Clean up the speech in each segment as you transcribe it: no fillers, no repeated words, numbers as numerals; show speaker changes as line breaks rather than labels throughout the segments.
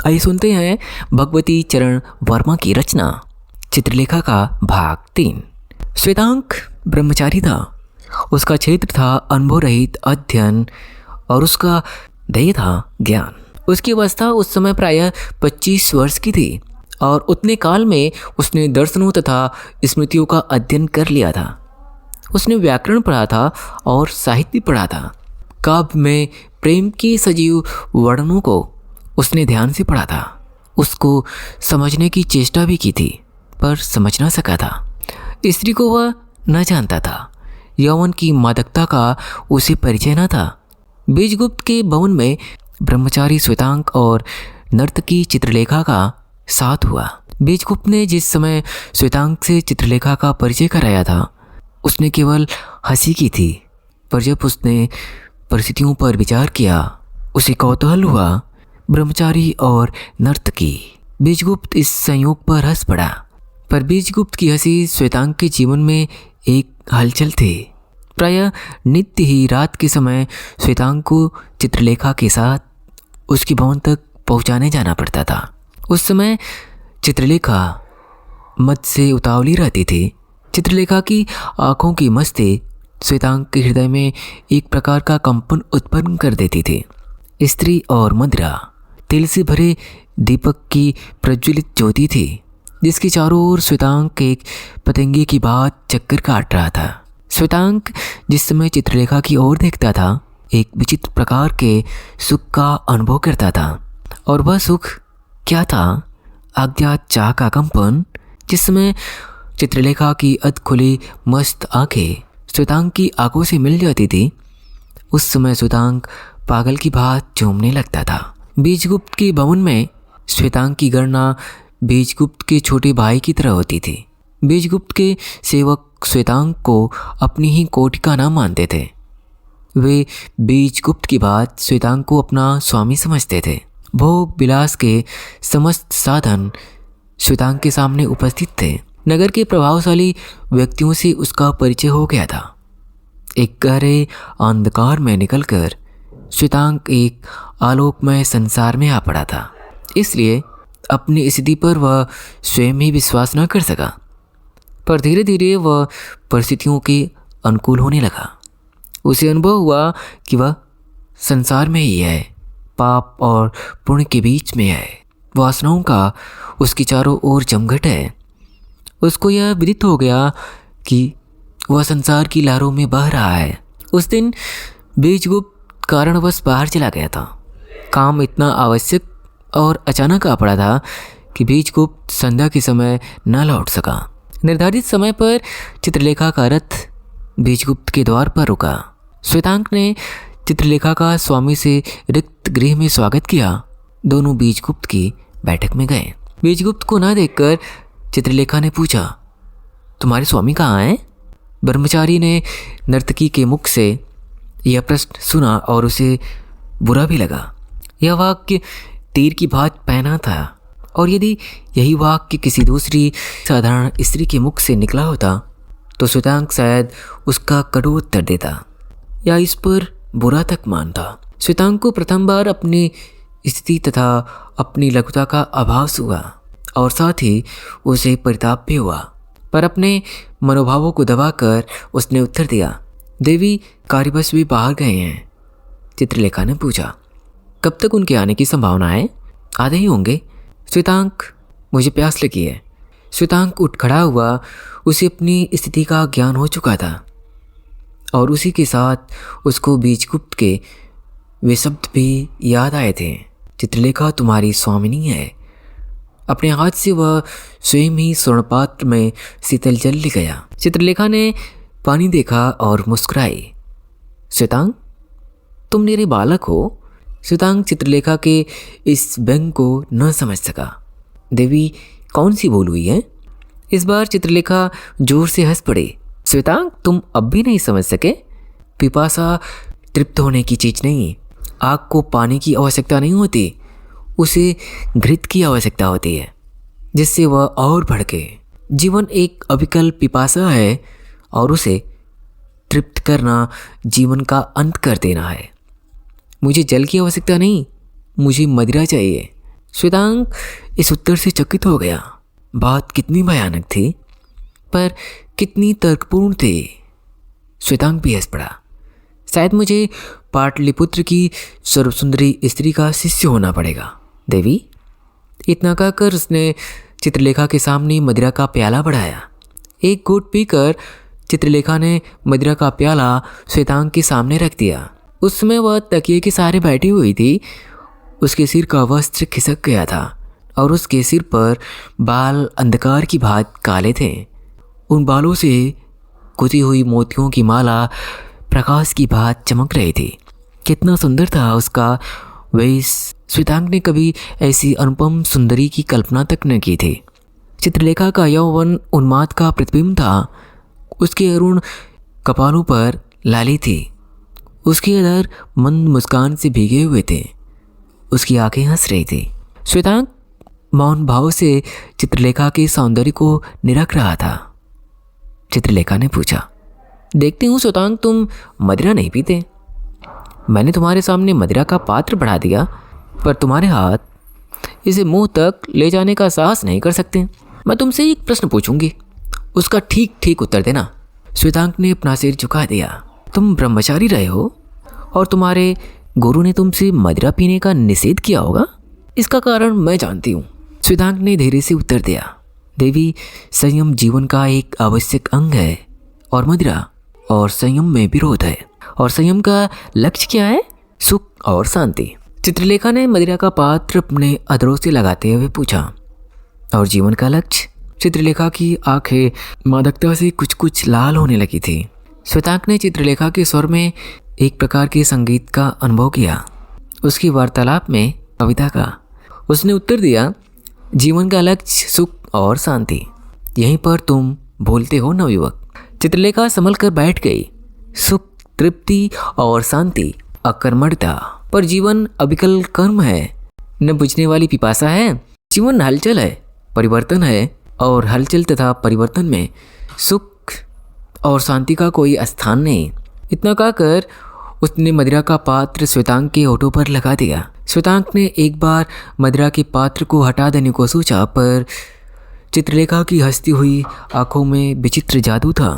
आइए सुनते हैं भगवती चरण वर्मा की रचना चित्रलेखा का भाग 3। श्वेतांक ब्रह्मचारी था। उसका क्षेत्र था अनुभव रहित अध्ययन और उसका ध्येय था ज्ञान। उसकी अवस्था उस समय प्रायः 25 वर्ष की थी और उतने काल में उसने दर्शनों तथा स्मृतियों का अध्ययन कर लिया था। उसने व्याकरण पढ़ा था और साहित्य पढ़ा था। काव्य में प्रेम की सजीव वर्णनों को उसने ध्यान से पढ़ा था। उसको समझने की चेष्टा भी की थी पर समझ ना सका था। स्त्री को वह न जानता था। यौवन की मादकता का उसे परिचय न था। बीजगुप्त के भवन में ब्रह्मचारी श्वेतांक और नर्तकी चित्रलेखा का साथ हुआ। बीजगुप्त ने जिस समय श्वेतांक से चित्रलेखा का परिचय कराया था उसने केवल हंसी की थी, पर जब उसने परिस्थितियों पर विचार किया उसे कौतूहल हुआ। ब्रह्मचारी और नर्तकी। बीजगुप्त इस संयोग पर हंस पड़ा, पर बीजगुप्त की हंसी श्वेतांक के जीवन में एक हलचल थी। प्रायः नित्य ही रात के समय श्वेतांक को चित्रलेखा के साथ उसके भवन तक पहुंचाने जाना पड़ता था। उस समय चित्रलेखा मद से उतावली रहती थी। चित्रलेखा की आंखों की मस्ती श्वेतांक के हृदय में एक प्रकार का कंपन उत्पन्न कर देती थी। स्त्री और मदिरा तिल से भरे दीपक की प्रज्वलित ज्योति थी, जिसके चारों ओर श्वेतांक एक पतंगे की बात चक्कर काट रहा था। श्वेतांक जिस समय चित्रलेखा की ओर देखता था एक विचित्र प्रकार के सुख का अनुभव करता था। और वह सुख क्या था? अज्ञात चाह का कंपन। जिस समय चित्रलेखा की अधखुली मस्त आंखें श्वेतांक की आंखों से मिल जाती थी उस समय श्वेतांक पागल की भांति झूमने लगता था। बीजगुप्त के भवन में श्वेतांक की गणना बीजगुप्त के छोटे भाई की तरह होती थी। बीजगुप्त के सेवक श्वेतांक को अपनी ही कोटि का नाम मानते थे। वे बीजगुप्त की बात श्वेतांक को अपना स्वामी समझते थे। भोग विलास के समस्त साधन श्वेतांक के सामने उपस्थित थे। नगर के प्रभावशाली व्यक्तियों से उसका परिचय हो गया था। एक गहरे अंधकार में निकलकर श्वेतांक एक आलोकमय संसार में आ पड़ा था। इसलिए अपनी स्थिति पर वह स्वयं ही विश्वास न कर सका, पर धीरे धीरे वह परिस्थितियों के अनुकूल होने लगा। उसे अनुभव हुआ कि वह संसार में ही है, पाप और पुण्य के बीच में है। वासनाओं का उसकी चारों ओर जमघट है। उसको यह विदित हो गया कि वह संसार की लहरों में बह रहा है। उस दिन बीजगुप्त कारणवश बाहर चला गया था। काम इतना आवश्यक और अचानक आ पड़ा था कि बीजगुप्त संध्या के समय न लौट सका। निर्धारित समय पर चित्रलेखा का रथ बीजगुप्त के द्वार पर रुका। श्वेतांक ने चित्रलेखा का स्वामी से रिक्त गृह में स्वागत किया। दोनों बीजगुप्त की बैठक में गए। बीजगुप्त को न देखकर चित्रलेखा ने पूछा, तुम्हारे स्वामी कहाँ हैं? ब्रह्मचारी ने नर्तकी के मुख से यह प्रश्न सुना और उसे बुरा भी लगा। यह वाक्य तीर की भांति पहना था और यदि यही वाक्य किसी दूसरी साधारण स्त्री के मुख से निकला होता तो श्वेतांक शायद उसका कटु उत्तर देता या इस पर बुरा तक मानता। श्वेतांक को प्रथम बार अपनी स्थिति तथा अपनी लघुता का आभास हुआ और साथ ही उसे परिताप भी हुआ, पर अपने मनोभावों को दबाकर उसने उत्तर दिया, देवी कार्यवश भी बाहर गए हैं। चित्रलेखा ने पूछा, कब तक उनके आने की संभावना है? आधे ही होंगे। श्वेतांक, मुझे प्यास लगी है। श्वेतांक उठ खड़ा हुआ। उसे अपनी स्थिति का ज्ञान हो चुका था और उसी के साथ उसको बीजगुप्त के वे शब्द भी याद आए थे, चित्रलेखा तुम्हारी स्वामिनी है। अपने हाथ से वह स्वयं ही स्वर्णपात्र में शीतल जल ले गया। चित्रलेखा ने पानी देखा और मुस्कुराई। श्वेतांक, तुम मेरे बालक हो। श्वेतांक चित्रलेखा के इस व्यंग को न समझ सका। देवी कौन सी भूल हुई है? इस बार चित्रलेखा जोर से हंस पड़ी। श्वेतांक, तुम अब भी नहीं समझ सके? पिपासा तृप्त होने की चीज नहीं। आग को पानी की आवश्यकता नहीं होती, उसे घृत की आवश्यकता होती है जिससे वह और भड़के। जीवन एक अविकल पिपासा है और उसे तृप्त करना जीवन का अंत कर देना है। मुझे जल की आवश्यकता नहीं, मुझे मदिरा चाहिए। श्वेतांक इस उत्तर से चकित हो गया। बात कितनी भयानक थी, पर कितनी तर्कपूर्ण थी। श्वेतांक भी हंस पड़ा। शायद मुझे पाटलिपुत्र की सर्वसुंदरी स्त्री का शिष्य होना पड़ेगा देवी। इतना कहकर उसने चित्रलेखा के सामने मदिरा का प्याला बढ़ाया। एक घूंट पीकर चित्रलेखा ने मदिरा का प्याला श्वेतांक के सामने रख दिया। उस समय वह तकिए के सहारे बैठी हुई थी। उसके सिर का वस्त्र खिसक गया था और उसके सिर पर बाल अंधकार की भांति काले थे। उन बालों से गुथी हुई मोतियों की माला प्रकाश की भांति चमक रही थी। कितना सुंदर था उसका वेश। श्वेतांक ने कभी ऐसी अनुपम सुंदरी की कल्पना तक न की थी। चित्रलेखा का यौवन उन्माद का प्रतिबिंब था। उसके अरुण कपालों पर लाली थी। उसके अधर मंद मुस्कान से भीगे हुए थे। उसकी आंखें हंस रही थी। श्वेतांक मौन भाव से चित्रलेखा के सौंदर्य को निरख रहा था। चित्रलेखा ने पूछा, देखती हूँ श्वेतांक तुम मदिरा नहीं पीते। मैंने तुम्हारे सामने मदिरा का पात्र बढ़ा दिया, पर तुम्हारे हाथ इसे मुंह तक ले जाने का साहस नहीं कर सकते। मैं तुमसे एक प्रश्न पूछूंगी, उसका ठीक ठीक उत्तर देना। श्वेतांक ने अपना सिर झुका दिया। तुम ब्रह्मचारी रहे हो और तुम्हारे गुरु ने तुमसे मदिरा पीने का निषेध किया होगा। इसका कारण मैं जानती हूँ। श्वेतांक ने धीरे से उत्तर दिया, देवी, संयम जीवन का एक आवश्यक अंग है और मदिरा और संयम में विरोध है। और संयम का लक्ष्य क्या है? सुख और शांति। चित्रलेखा ने मदिरा का पात्र अपने अधरों से लगाते हुए पूछा, और जीवन का लक्ष्य? चित्रलेखा की आंखें मादकता से कुछ कुछ लाल होने लगी थी। श्वेतांक ने चित्रलेखा के स्वर में एक प्रकार के संगीत का अनुभव किया। उसकी वार्तालाप में कविता का। उसने उत्तर दिया, जीवन का लक्ष्य सुख और शांति। यहीं पर तुम भूलते हो नवयुवक। चित्रलेखा संभल कर बैठ गई। सुख, तृप्ति और शांति अकर्मण्यता, पर जीवन अविकल कर्म है, न बुझने वाली पिपासा है। जीवन हलचल है, परिवर्तन है, और हलचल तथा परिवर्तन में सुख और शांति का कोई स्थान नहीं। इतना कहकर उसने मदिरा का पात्र श्वेतांक के होठों पर लगा दिया। श्वेतांक ने एक बार मदिरा के पात्र को हटा देने को सोचा, पर चित्रलेखा की हंसती हुई आंखों में विचित्र जादू था।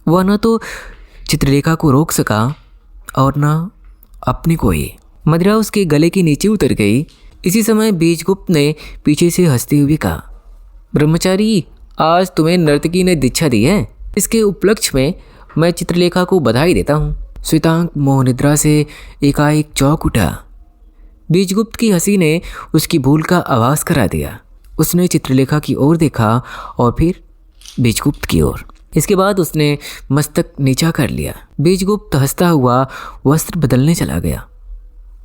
वह न तो चित्रलेखा को रोक सका और न अपने को ही। मदिरा उसके गले के नीचे उतर गई। इसी समय बीजगुप्त ने पीछे से हंसते हुए कहा, ब्रह्मचारी, आज तुम्हें नर्तकी ने दीक्षा दी है। इसके उपलक्ष्य में मैं चित्रलेखा को बधाई देता हूँ। श्वेतांक मोहनिद्रा से एकाएक चौंक उठा। बीजगुप्त की हंसी ने उसकी भूल का आभास करा दिया। उसने चित्रलेखा की ओर देखा और फिर बीजगुप्त की ओर। इसके बाद उसने मस्तक नीचा कर लिया। बीजगुप्त हंसता हुआ वस्त्र बदलने चला गया।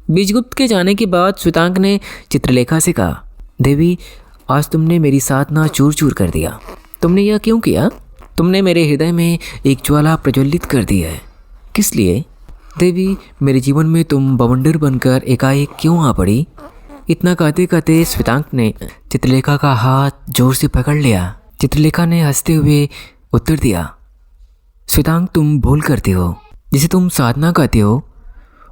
बीजगुप्त के जाने के बाद श्वेतांक ने चित्रलेखा से कहा, देवी, आज तुमने मेरी साधना चूर चूर कर दिया। तुमने यह क्यों किया? तुमने मेरे हृदय में एक ज्वाला प्रज्वलित कर दी है। किस लिए? देवी, मेरे जीवन में तुम बवंडर बनकर एकाएक क्यों आ पड़ी? इतना कहते कहते श्वेतांक ने चित्रलेखा का हाथ जोर से पकड़ लिया। चित्रलेखा ने हंसते हुए उत्तर दिया, श्वेतांक, तुम भूल करते हो। जिसे तुम साधना कहते हो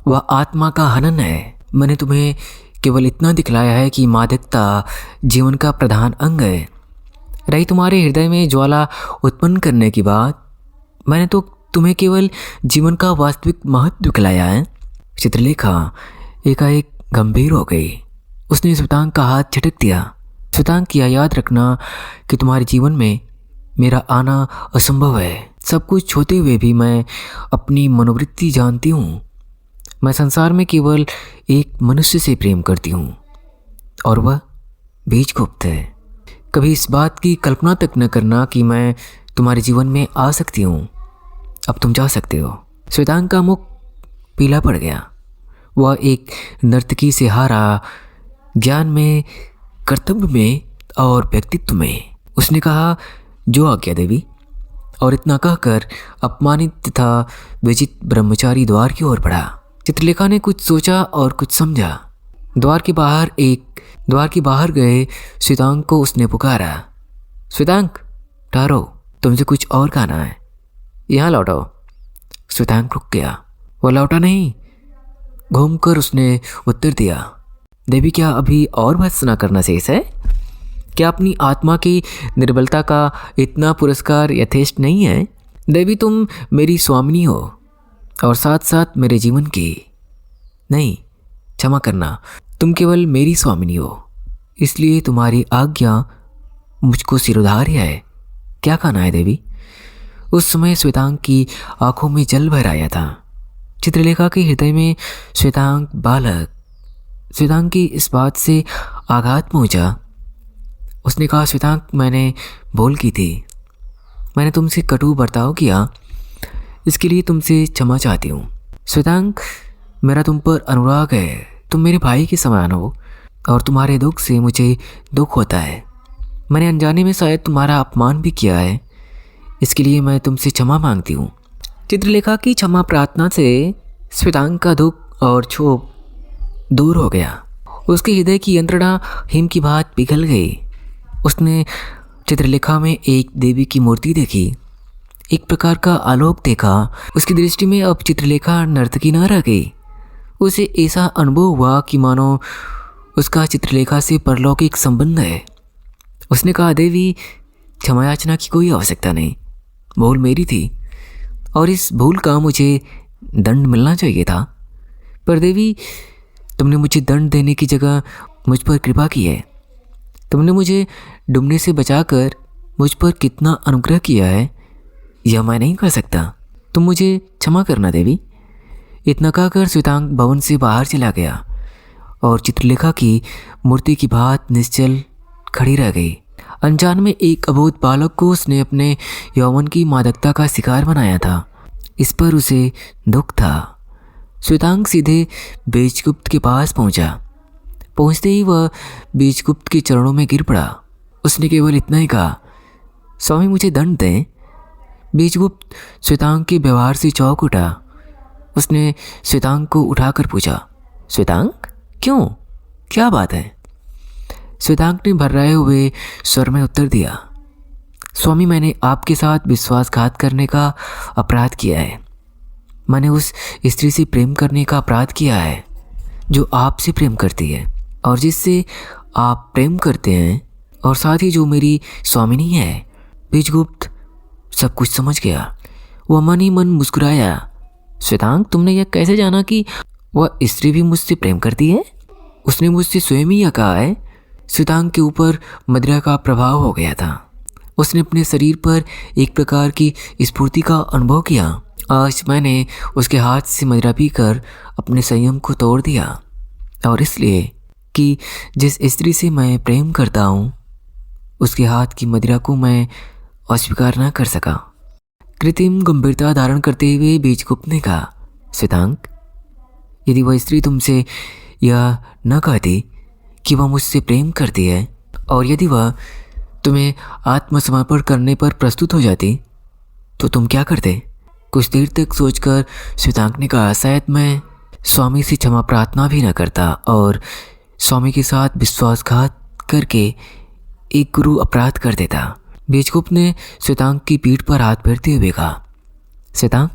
वह आत्मा का हनन है। मैंने तुम्हें केवल इतना दिखलाया है कि मादकता जीवन का प्रधान अंग है। रही तुम्हारे हृदय में ज्वाला उत्पन्न करने की बात, मैंने तो तुम्हें केवल जीवन का वास्तविक महत्व दिखलाया है। चित्रलेखा एकाएक गंभीर हो गई। उसने श्वेतांक का हाथ झटक दिया। श्वेतांक, यह याद रखना कि तुम्हारे जीवन में मेरा आना असंभव है। सब कुछ होते हुए भी मैं अपनी मनोवृत्ति जानती हूँ। मैं संसार में केवल एक मनुष्य से प्रेम करती हूँ और वह बीजगुप्त है। कभी इस बात की कल्पना तक न करना कि मैं तुम्हारे जीवन में आ सकती हूँ। अब तुम जा सकते हो। श्वेतांक का मुख पीला पड़ गया। वह एक नर्तकी से हारा, ज्ञान में, कर्तव्य में और व्यक्तित्व में। उसने कहा, जो आज्ञा देवी। और इतना कहकर अपमानित तथा विजित ब्रह्मचारी द्वार की ओर बढ़ा। चित्रलेखा ने कुछ सोचा और कुछ समझा। द्वार के बाहर गए श्वेतांक को उसने पुकारा, श्वेतांक, ठहरो, तुमसे कुछ और कहना है। यहाँ लौटो। श्वेतांक रुक गया। वह लौटा नहीं। घूमकर उसने उत्तर दिया, देवी, क्या अभी और भत्सना करना शेष है? क्या अपनी आत्मा की निर्बलता का इतना पुरस्कार यथेष्ट नहीं है? देवी, तुम मेरी स्वामिनी हो और साथ साथ मेरे जीवन की। नहीं, क्षमा करना, तुम केवल मेरी स्वामिनी हो, इसलिए तुम्हारी आज्ञा मुझको सिरोधार्य है। क्या खाना है देवी? उस समय श्वेतांग की आंखों में जल भर आया था। चित्रलेखा के हृदय में श्वेतांग की इस बात से आघात पहुंचा। उसने कहा, श्वेतांग, मैंने भूल की थी, मैंने तुमसे कटु बर्ताव किया, इसके लिए तुमसे क्षमा चाहती हूँ। श्वेतांग, मेरा तुम पर अनुराग है, तुम मेरे भाई के समान हो और तुम्हारे दुख से मुझे दुख होता है। मैंने अनजाने में शायद तुम्हारा अपमान भी किया है, इसके लिए मैं तुमसे क्षमा मांगती हूँ। चित्रलेखा की क्षमा प्रार्थना से श्वेतांग का दुख और क्षोभ दूर हो गया। उसके हृदय की यंत्रणा हिम की भांति पिघल गई। उसने चित्रलेखा में एक देवी की मूर्ति देखी, एक प्रकार का आलोक देखा। उसकी दृष्टि में अब चित्रलेखा नर्तकी न रह गई। उसे ऐसा अनुभव हुआ कि मानो उसका चित्रलेखा से परलौकिक संबंध है। उसने कहा, देवी, क्षमा याचना की कोई आवश्यकता नहीं, भूल मेरी थी और इस भूल का मुझे दंड मिलना चाहिए था। पर देवी, तुमने मुझे दंड देने की जगह मुझ पर कृपा की है। तुमने मुझे डूबने से बचाकर मुझ पर कितना अनुग्रह किया है, यह मैं नहीं कर सकता। तुम मुझे क्षमा करना देवी। इतना कहकर श्वेतांग भवन से बाहर चला गया और चित्रलेखा की मूर्ति की भांति निश्चल खड़ी रह गई। अनजान में एक अबोध बालक को उसने अपने यौवन की मादकता का शिकार बनाया था। इस पर उसे दुख था। श्वेतांग सीधे बीजगुप्त के पास पहुंचा। पहुंचते ही वह बीजगुप्त के चरणों में गिर पड़ा। उसने केवल इतना ही कहा, स्वामी, मुझे दंड दें। बीजगुप्त श्वेतांग के व्यवहार से चौंक उठा। उसने श्वेतांग को उठाकर पूछा, श्वेतांग, क्यों, क्या बात है? श्वेतांग ने भर्राए हुए स्वर में उत्तर दिया, स्वामी, मैंने आपके साथ विश्वासघात करने का अपराध किया है। मैंने उस स्त्री से प्रेम करने का अपराध किया है जो आपसे प्रेम करती है और जिससे आप प्रेम करते हैं, और साथ ही जो मेरी स्वामिनी है। बीजगुप्त सब कुछ समझ गया। वह मन ही मन मुस्कुराया। श्वेतांग, तुमने यह कैसे जाना कि वह स्त्री भी मुझसे प्रेम करती है? उसने मुझसे स्वयं ही यह कहा है। श्वेतांग के ऊपर मदिरा का प्रभाव हो गया था। उसने अपने शरीर पर एक प्रकार की स्फूर्ति का अनुभव किया। आज मैंने उसके हाथ से मदिरा पीकर अपने संयम को तोड़ दिया, और इसलिए कि जिस स्त्री से मैं प्रेम करता हूँ उसके हाथ की मदिरा को मैं अस्वीकार न कर सका। कृत्रिम गंभीरता धारण करते हुए बीजगुप्त ने कहा, श्वेतांग, यदि वह स्त्री तुमसे यह न कहती कि वह मुझसे प्रेम करती है, और यदि वह तुम्हें आत्मसमर्पण करने पर प्रस्तुत हो जाती, तो तुम क्या करते? कुछ देर तक सोचकर श्वेतांग ने कहा, शायद मैं स्वामी से क्षमा प्रार्थना भी न करता और स्वामी के साथ विश्वासघात करके एक गुरु अपराध कर देता। बीजगुप्त ने श्वेतांग की पीठ पर हाथ फेरते हुए कहा, श्वेतांग,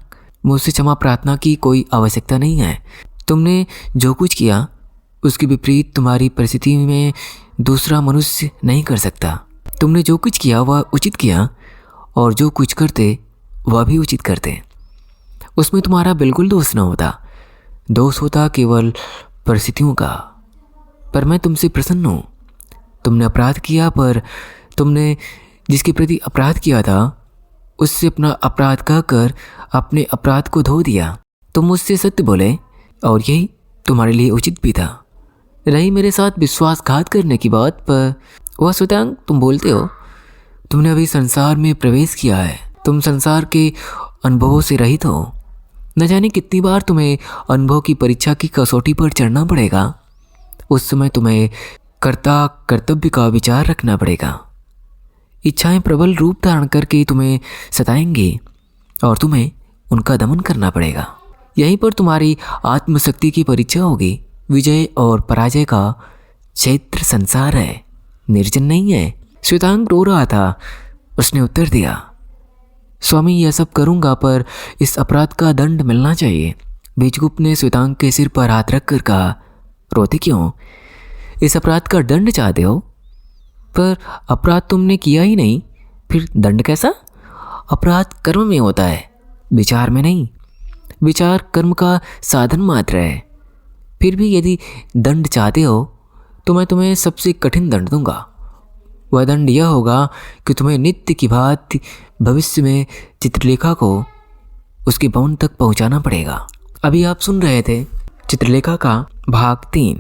मुझसे क्षमा प्रार्थना की कोई आवश्यकता नहीं है। तुमने जो कुछ किया उसके विपरीत तुम्हारी परिस्थिति में दूसरा मनुष्य नहीं कर सकता। तुमने जो कुछ किया वह उचित किया, और जो कुछ करते वह भी उचित करते। उसमें तुम्हारा बिल्कुल दोष न होता। दोष होता केवल परिस्थितियों का। पर मैं तुमसे प्रसन्न हूँ। तुमने अपराध किया, पर तुमने जिसके प्रति अपराध किया था उससे अपना अपराध कहकर अपने अपराध को धो दिया। तुम मुझसे सत्य बोले, और यही तुम्हारे लिए उचित भी था। रही मेरे साथ विश्वासघात करने की बात, पर वह श्वेतांग, तुम बोलते हो तुमने अभी संसार में प्रवेश किया है। तुम संसार के अनुभवों से रहित हो। न जाने कितनी बार तुम्हें अनुभव की परीक्षा की कसौटी पर चढ़ना पड़ेगा। उस समय तुम्हें कर्ता कर्तव्य का विचार रखना पड़ेगा। इच्छाएं प्रबल रूप धारण करके तुम्हें सताएंगी और तुम्हें उनका दमन करना पड़ेगा। यहीं पर तुम्हारी आत्मशक्ति की परीक्षा होगी। विजय और पराजय का क्षेत्र संसार है, निर्जन नहीं है। श्वेतांग रो रहा था। उसने उत्तर दिया, स्वामी, यह सब करूंगा, पर इस अपराध का दंड मिलना चाहिए। बीजगुप्त ने श्वेतांग के सिर पर हाथ रखकर कहा, रोते क्यों? इस अपराध का दंड चाहते हो, पर अपराध तुमने किया ही नहीं, फिर दंड कैसा? अपराध कर्म में होता है, विचार में नहीं। विचार कर्म का साधन मात्र है। फिर भी यदि दंड चाहते हो तो मैं तुम्हें सबसे कठिन दंड दूंगा। वह दंड यह होगा कि तुम्हें नित्य की भांति भविष्य में चित्रलेखा को उसके भवन तक पहुंचाना पड़ेगा। अभी आप सुन रहे थे चित्रलेखा का भाग 3।